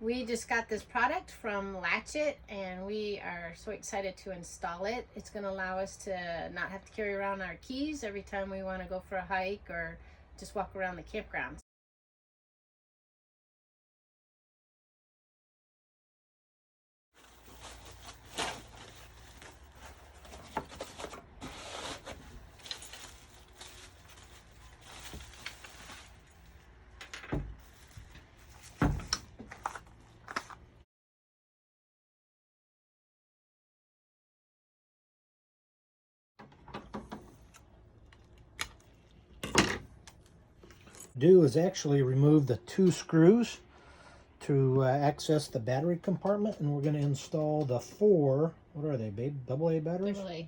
We just got this product from latch.it and we are so excited to install it. It's going to allow us to not have to carry around our keys every time we want to go for a hike or just walk around the campground. Do is actually remove the 2 screws to access the battery compartment, and we're going to install the 4, what are they, babe? AA batteries? AA.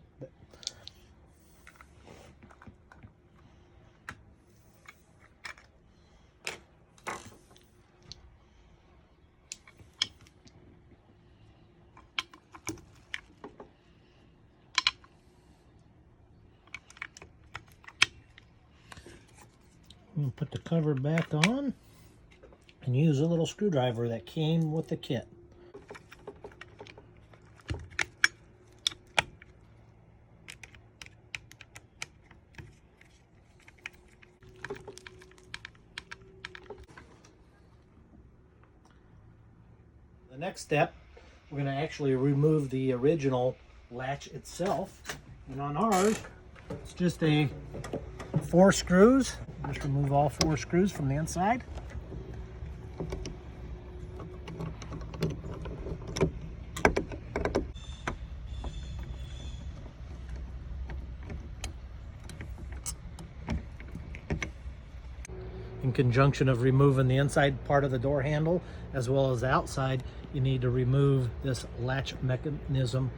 I'm going to put the cover back on and use a little screwdriver that came with the kit. The next step, we're going to actually remove the original latch itself. And on ours, it's just 4 screws. Just remove all 4 screws from the inside. In conjunction of removing the inside part of the door handle as well as the outside, you need to remove this latch mechanism.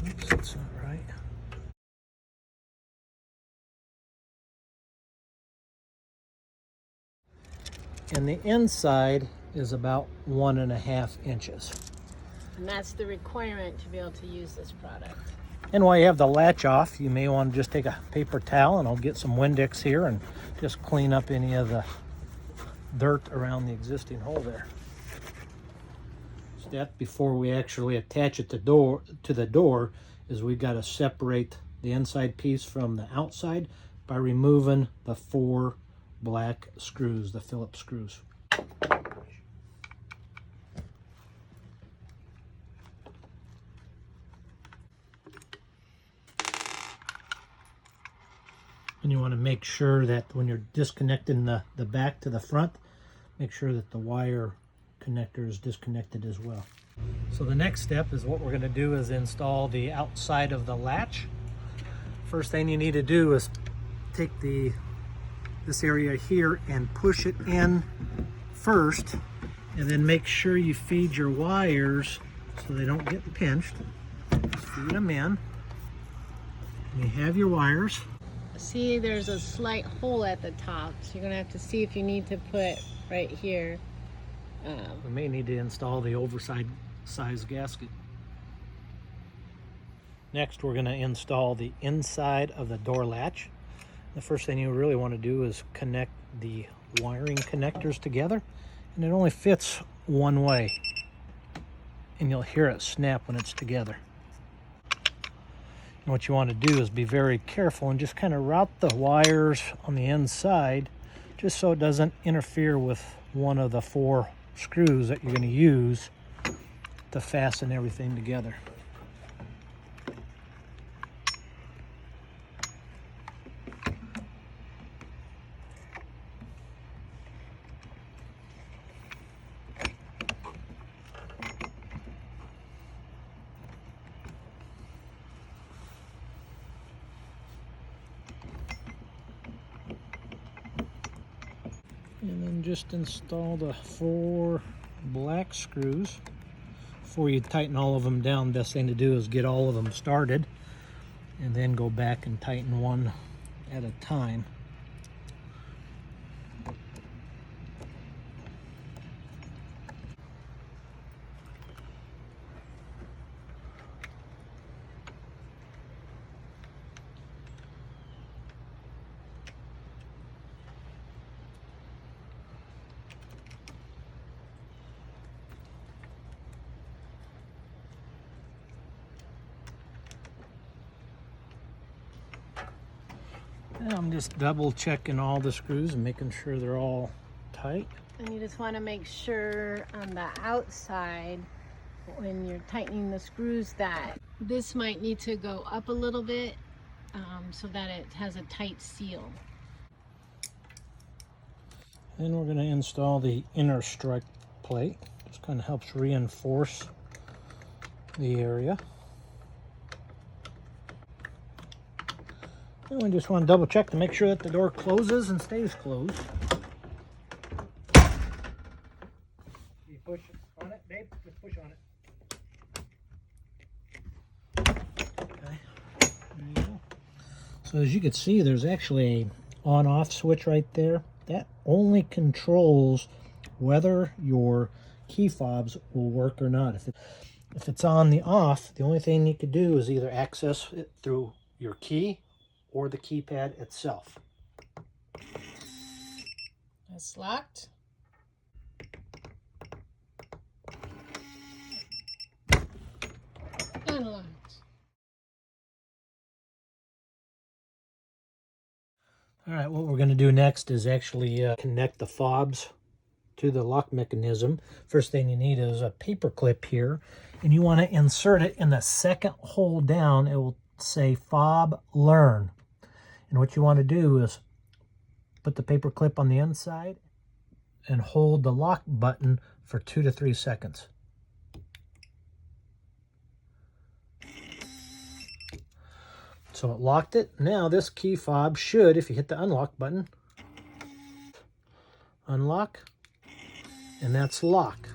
Oops, that's not right. And the inside is about 1.5 inches. And that's the requirement to be able to use this product. And while you have the latch off, you may want to just take a paper towel, and I'll get some Windex here and just clean up any of the dirt around the existing hole there. Step before we actually attach it to the door is we've got to separate the inside piece from the outside by removing the 4 black screws, the Phillips screws. And you want to make sure that when you're disconnecting the back to the front, make sure that the wire connector is disconnected as well. So the next step is what we're going to do is install the outside of the latch. First thing you need to do is take this area here and push it in first, and then make sure you feed your wires so they don't get pinched. Feed them in. You have your wires. See, there's a slight hole at the top, so you're gonna have to see if you need to put right here. We may need to install the oversized gasket. Next, we're going to install the inside of the door latch. The first thing you really want to do is connect the wiring connectors together, and it only fits one way, and you'll hear it snap when it's together. And what you want to do is be very careful and just kind of route the wires on the inside just so it doesn't interfere with one of the 4 screws that you're going to use to fasten everything together. And then just install the 4 black screws. Before you tighten all of them down, best thing to do is get all of them started and then go back and tighten one at a time. And I'm just double checking all the screws and making sure they're all tight. And you just want to make sure on the outside when you're tightening the screws that this might need to go up a little bit so that it has a tight seal. Then we're going to install the inner strike plate. Just kind of helps reinforce the area. And we just want to double check to make sure that the door closes and stays closed. You push on it, babe? Just push on it. Okay. There you go. So as you can see, there's actually an on-off switch right there. That only controls whether your key fobs will work or not. If it's on the off, the only thing you could do is either access it through your key or the keypad itself. It's locked. Unlocked. All right, what we're going to do next is actually connect the fobs to the lock mechanism. First thing you need is a paper clip here, and you want to insert it in the second hole down. It will say fob learn. And what you want to do is put the paper clip on the inside and hold the lock button for 2 to 3 seconds. So it locked it. Now this key fob should, if you hit the unlock button, unlock, and that's lock.